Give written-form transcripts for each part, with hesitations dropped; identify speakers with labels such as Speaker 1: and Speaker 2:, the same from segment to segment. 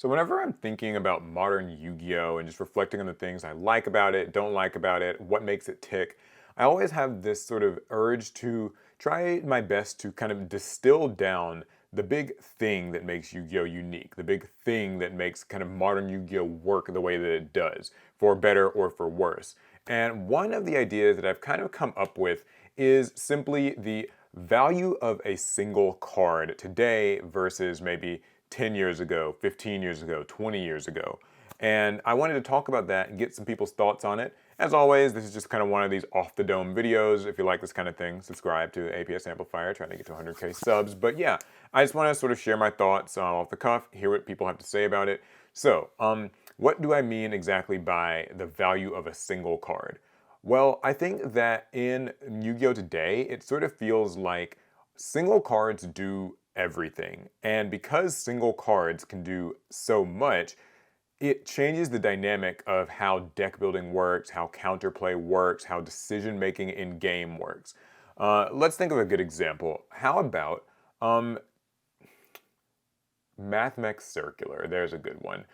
Speaker 1: So whenever I'm thinking about modern Yu-Gi-Oh! And just reflecting on the things I like about it, don't like about it, what makes it tick, I always have this sort of urge to try my best to kind of distill down the big thing that makes Yu-Gi-Oh! Unique, the big thing that makes kind of modern Yu-Gi-Oh! Work the way that it does, for better or for worse. And one of the ideas that I've kind of come up with is simply the value of a single card today versus maybe 10 years ago, 15 years ago, 20 years ago. And I wanted to talk about that and get some people's thoughts on it. As always, this is just kind of one of these off the dome videos. If you like this kind of thing, subscribe to APS Amplifier, trying to get to 100K subs. But yeah, I just want to sort of share my thoughts off the cuff, hear what people have to say about it. So, what do I mean exactly by the value of a single card? Well, I think that in Yu-Gi-Oh! Today, it sort of feels like single cards do everything. And because single cards can do so much, it changes the dynamic of how deck building works, how counterplay works, how decision making in game works. Let's think of a good example. How about um, Mathmech Circular? There's a good one.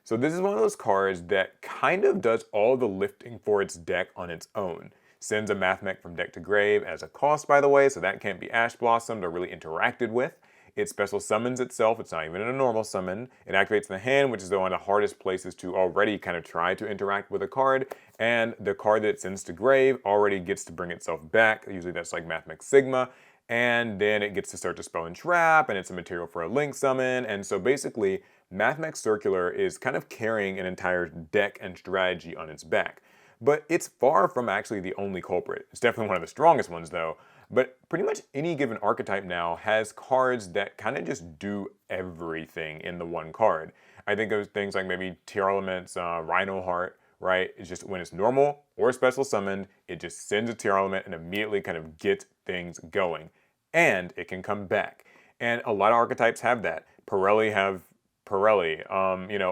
Speaker 1: So this is one of those cards that kind of does all the lifting for its deck on its own. Sends a Mathmech from deck to grave as a cost, by the way, so that can't be Ash Blossomed or really interacted with. It special summons itself. It's not even a normal summon. It activates the hand, which is one of the hardest places to already kind of try to interact with a card. And the card that it sends to grave already gets to bring itself back. Usually that's like Mathmech Sigma. And then it gets to start to spell and trap, and it's a material for a link summon. And so basically, Mathmech Circular is kind of carrying an entire deck and strategy on its back. But it's far from actually the only culprit. It's definitely one of the strongest ones, though. But pretty much any given archetype now has cards that kind of just do everything in the one card. I think of things like maybe Tier Element's Rhino Heart, right? It's just when it's normal or special summoned, it just sends a Tier Element and immediately kind of gets things going. And it can come back. And a lot of archetypes have that. Pirelli have Pirelli.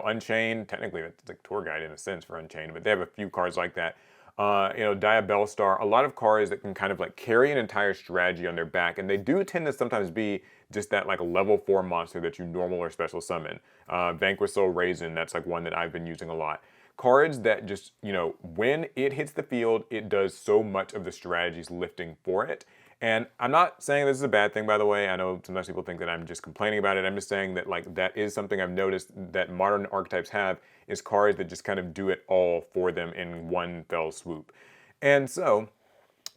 Speaker 1: Unchained, technically it's like tour guide in a sense for Unchained, but they have a few cards like that. Diabellstar, a lot of cards that can kind of like carry an entire strategy on their back, and they do tend to sometimes be just that like level 4 monster that you normal or special summon. Vanquish Soul Raisin, that's like one that I've been using a lot. Cards that just, when it hits the field, it does so much of the strategy's lifting for it. And I'm not saying this is a bad thing, by the way. I know sometimes people think that I'm just complaining about it. I'm just saying that like that is something I've noticed that modern archetypes have is cards that just kind of do it all for them in one fell swoop. And so,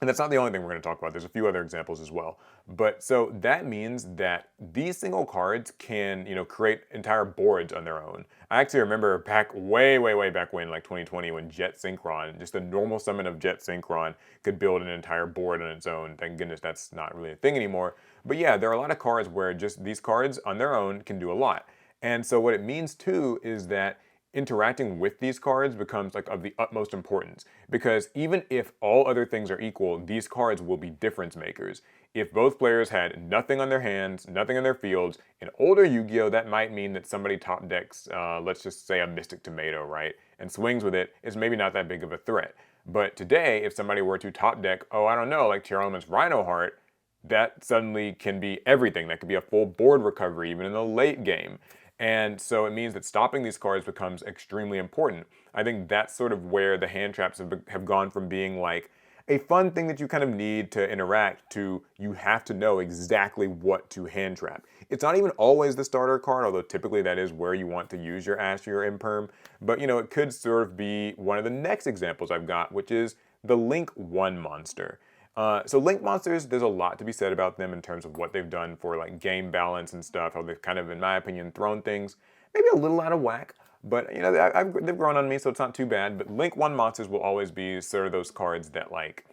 Speaker 1: and that's not the only thing we're going to talk about. There's a few other examples as well. But so that means that these single cards can, create entire boards on their own. I actually remember back way, way, way back when, like 2020, when Jet Synchron, just a normal summon of Jet Synchron could build an entire board on its own. Thank goodness that's not really a thing anymore. But yeah, there are a lot of cards where just these cards on their own can do a lot. And so what it means too is that interacting with these cards becomes like of the utmost importance, because even if all other things are equal, these cards will be difference makers. If both players had nothing on their hands, nothing on their fields, in older Yu-Gi-Oh! That might mean that somebody top decks, let's just say a Mystic Tomato, right, and swings with it, is maybe not that big of a threat. But today, if somebody were to top deck, oh, I don't know, like Tier Element's Rhino Heart, that suddenly can be everything. That could be a full board recovery, even in the late game. And so it means that stopping these cards becomes extremely important. I think that's sort of where the hand traps have gone from being like a fun thing that you kind of need to interact to you have to know exactly what to hand trap. It's not even always the starter card, although typically that is where you want to use your Ash or your Imperm. But it could sort of be one of the next examples I've got, which is the Link 1 monster. So Link monsters, there's a lot to be said about them in terms of what they've done for like game balance and stuff, how they've kind of, in my opinion, thrown things maybe a little out of whack. But they've grown on me, so it's not too bad. But Link 1 monsters will always be sort of those cards that like,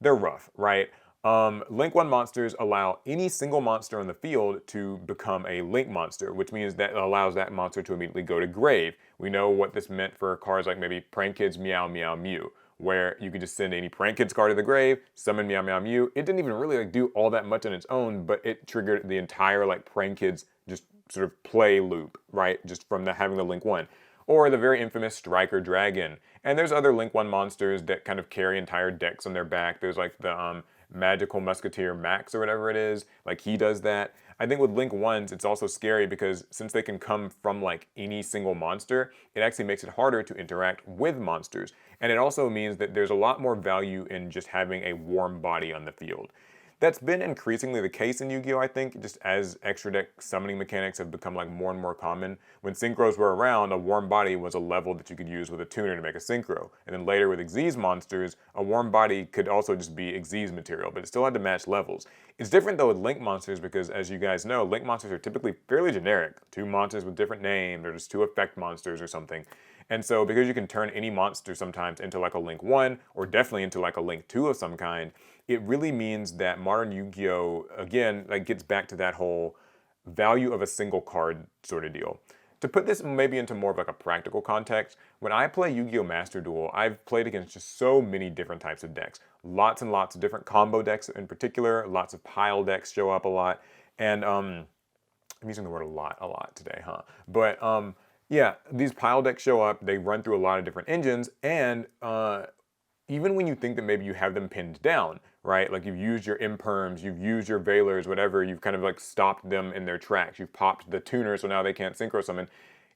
Speaker 1: they're rough, right? Link 1 monsters allow any single monster on the field to become a Link monster, which means that it allows that monster to immediately go to grave. We know what this meant for cards like maybe Prank Kids Meow Meow Mew, where you could just send any Prank Kids card to the grave, summon Meow Meow Mew. It didn't even really like do all that much on its own, but it triggered the entire like Prank Kids just sort of play loop, right? Just from having the Link 1. Or the very infamous Striker Dragon. And there's other Link 1 monsters that kind of carry entire decks on their back. There's like the Magical Musketeer Max or whatever it is. Like he does that. I think with Link 1s, it's also scary because since they can come from like any single monster, it actually makes it harder to interact with monsters. And it also means that there's a lot more value in just having a warm body on the field. That's been increasingly the case in Yu-Gi-Oh! I think, just as extra deck summoning mechanics have become like more and more common. When synchros were around, a warm body was a level that you could use with a tuner to make a synchro. And then later with Xyz monsters, a warm body could also just be Xyz material, but it still had to match levels. It's different though with Link monsters because, as you guys know, Link monsters are typically fairly generic. Two monsters with different names, or just two effect monsters or something. And so because you can turn any monster sometimes into like a Link 1, or definitely into like a Link 2 of some kind, it really means that modern Yu-Gi-Oh! Again, like gets back to that whole value of a single card sort of deal. To put this maybe into more of like a practical context, when I play Yu-Gi-Oh! Master Duel, I've played against just so many different types of decks. Lots and lots of different combo decks in particular, lots of pile decks show up a lot, and I'm using the word a lot today, huh? But yeah, these pile decks show up, they run through a lot of different engines, and even when you think that maybe you have them pinned down, right? Like you've used your imperms, you've used your veilers, whatever, you've kind of like stopped them in their tracks. You've popped the tuner so now they can't synchro summon.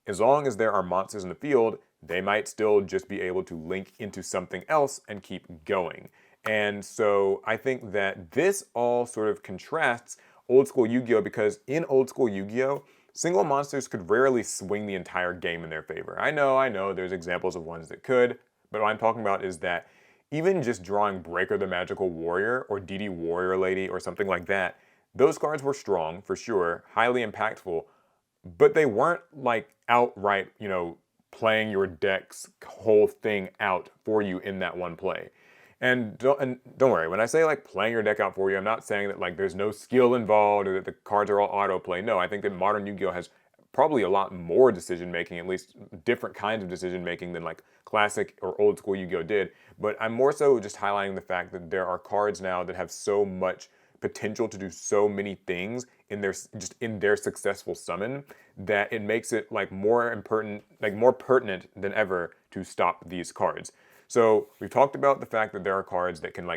Speaker 1: As long as there are monsters in the field, they might still just be able to link into something else and keep going. And so I think that this all sort of contrasts old school Yu-Gi-Oh! Because in old school Yu-Gi-Oh! Single monsters could rarely swing the entire game in their favor. I know, there's examples of ones that could, but what I'm talking about is that even just drawing Breaker the Magical Warrior or DD Warrior Lady or something like that, those cards were strong for sure, highly impactful, but they weren't like outright, playing your deck's whole thing out for you in that one play. And don't worry, when I say like playing your deck out for you, I'm not saying that like there's no skill involved or that the cards are all autoplay. No, I think that modern Yu-Gi-Oh! Has probably a lot more decision making, at least different kinds of decision making than like classic or old school Yu-Gi-Oh! Did. But I'm more so just highlighting the fact that there are cards now that have so much potential to do so many things in their successful summon that it makes it like more pertinent than ever to stop these cards. So we've talked about the fact that there are cards that can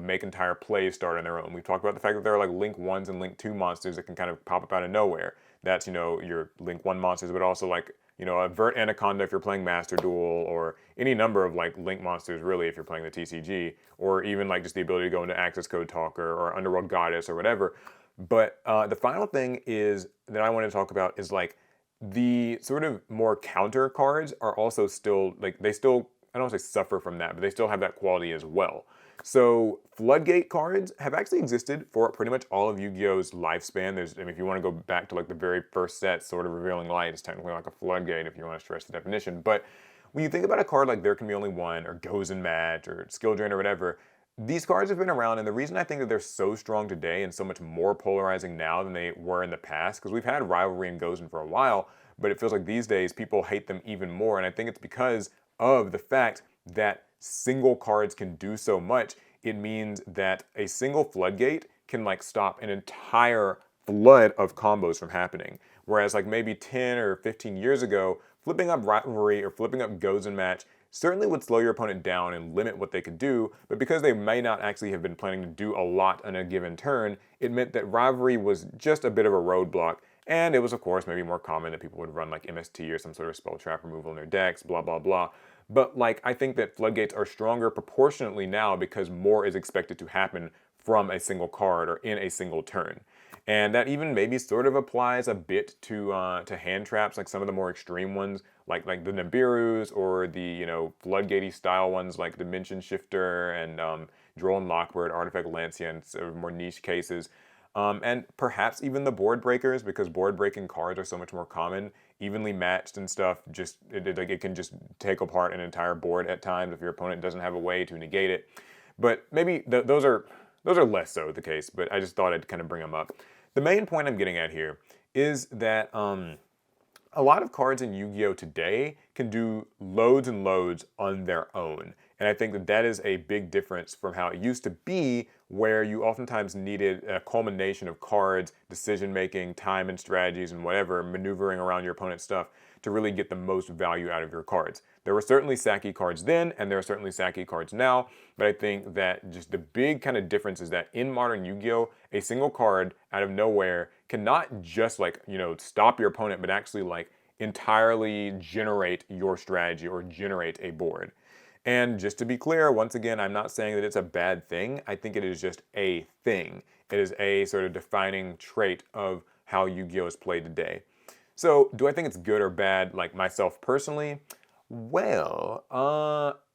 Speaker 1: make entire plays start on their own. We've talked about the fact that there are like Link 1s and Link 2 monsters that can kind of pop up out of nowhere. That's your Link 1 monsters, but also like a Vert Anaconda if you're playing Master Duel, or any number of like Link monsters really if you're playing the TCG, or even like just the ability to go into Access Code Talker or Underworld Goddess or whatever. But the final thing is that I want to talk about is like the sort of more counter cards are also still like they still, I don't want to say suffer from that, but they still have that quality as well. So floodgate cards have actually existed for pretty much all of Yu-Gi-Oh's lifespan. If you want to go back to like the very first set, Sword of Revealing Light is technically like a floodgate if you want to stretch the definition. But when you think about a card like There Can Be Only One, or Goes and Match, or Skill Drain, or whatever, these cards have been around, and the reason I think that they're so strong today and so much more polarizing now than they were in the past, because we've had Rivalry and Gozen for a while, but it feels like these days people hate them even more, and I think it's because of the fact that single cards can do so much. It means that a single floodgate can like stop an entire flood of combos from happening. Whereas like maybe 10 or 15 years ago, flipping up Rivalry or flipping up Gozen Match certainly would slow your opponent down and limit what they could do, but because they may not actually have been planning to do a lot on a given turn, it meant that Rivalry was just a bit of a roadblock. And it was, of course, maybe more common that people would run like MST or some sort of spell trap removal in their decks, blah, blah, blah. But like, I think that floodgates are stronger proportionately now because more is expected to happen from a single card or in a single turn. And that even maybe sort of applies a bit to hand traps, like some of the more extreme ones, like the Nibiru's, or the floodgatey style ones like Dimension Shifter and Droll and Lockbird, Artifact Lancia, and sort of more niche cases. And perhaps even the board breakers, because board breaking cards are so much more common, evenly matched and stuff. Just it can just take apart an entire board at times if your opponent doesn't have a way to negate it. But maybe those are less so the case. But I just thought I'd kind of bring them up. The main point I'm getting at here is that a lot of cards in Yu-Gi-Oh! Today can do loads and loads on their own. And I think that that is a big difference from how it used to be, where you oftentimes needed a culmination of cards, decision-making, time and strategies, and whatever, maneuvering around your opponent's stuff to really get the most value out of your cards. There were certainly Saki cards then, and there are certainly Saki cards now, but I think that just the big kind of difference is that in modern Yu-Gi-Oh! A single card out of nowhere can not just like, stop your opponent, but actually like entirely generate your strategy or generate a board. And just to be clear, once again, I'm not saying that it's a bad thing. I think it is just a thing. It is a sort of defining trait of how Yu-Gi-Oh! Is played today. So, do I think it's good or bad, like myself personally? Well,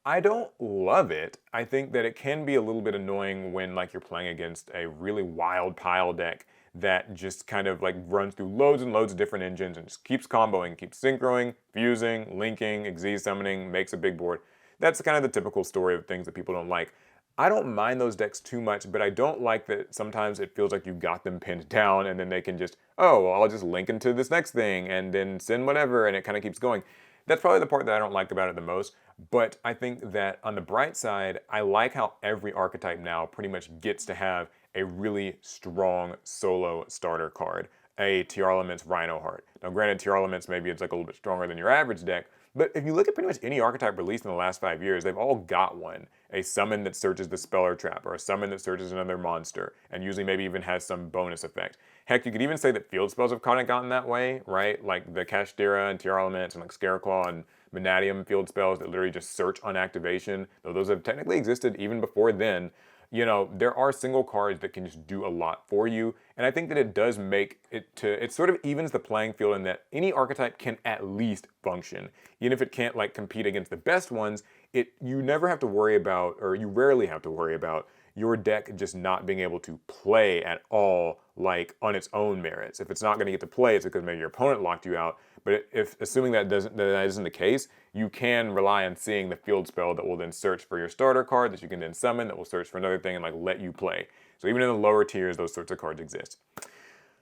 Speaker 1: I don't love it. I think that it can be a little bit annoying when like you're playing against a really wild pile deck that just kind of like runs through loads and loads of different engines and just keeps comboing, keeps synchroing, fusing, linking, Xyz summoning, makes a big board. That's kind of the typical story of things that people don't like. I don't mind those decks too much, but I don't like that sometimes it feels like you got them pinned down and then they can just, oh, well, I'll just link into this next thing and then send whatever, and it kind of keeps going. That's probably the part that I don't like about it the most, but I think that on the bright side, I like how every archetype now pretty much gets to have a really strong solo starter card, a TR Elements Rhino Heart. Now granted, TR Elements maybe it's like a little bit stronger than your average deck, but if you look at pretty much any archetype released in the last 5 years, they've all got one. A summon that searches the spell or trap, or a summon that searches another monster, and usually maybe even has some bonus effect. Heck, you could even say that field spells have kind of gotten that way, right? Like the Kashtira and TR Elements and like Scareclaw and Vanadium field spells that literally just search on activation, though those have technically existed even before then. There are single cards that can just do a lot for you, and I think that it does make it sort of evens the playing field in that any archetype can at least function. Even if it can't like compete against the best ones, you never have to worry about, or you rarely have to worry about, your deck just not being able to play at all, like on its own merits. If it's not going to get to play, it's because maybe your opponent locked you out. But if assuming that isn't the case, you can rely on seeing the field spell that will then search for your starter card that you can then summon that will search for another thing and like let you play. So even in the lower tiers, those sorts of cards exist.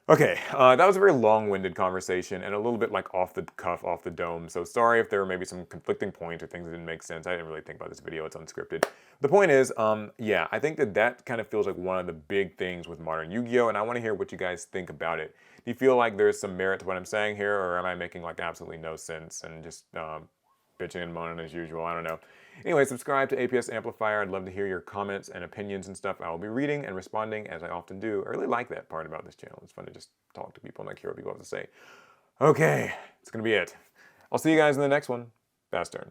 Speaker 1: Okay, that was a very long-winded conversation and a little bit like off the cuff, off the dome. So sorry if there were maybe some conflicting points or things that didn't make sense. I didn't really think about this video. It's unscripted. The point is, yeah, I think that kind of feels like one of the big things with modern Yu-Gi-Oh! And I want to hear what you guys think about it. Do you feel like there's some merit to what I'm saying here, or am I making like absolutely no sense and just bitching and moaning as usual? I don't know. Anyway, subscribe to APS Amplifier. I'd love to hear your comments and opinions and stuff. I will be reading and responding as I often do. I really like that part about this channel. It's fun to just talk to people and like hear what people have to say. Okay, it's going to be it. I'll see you guys in the next one. Fast turn.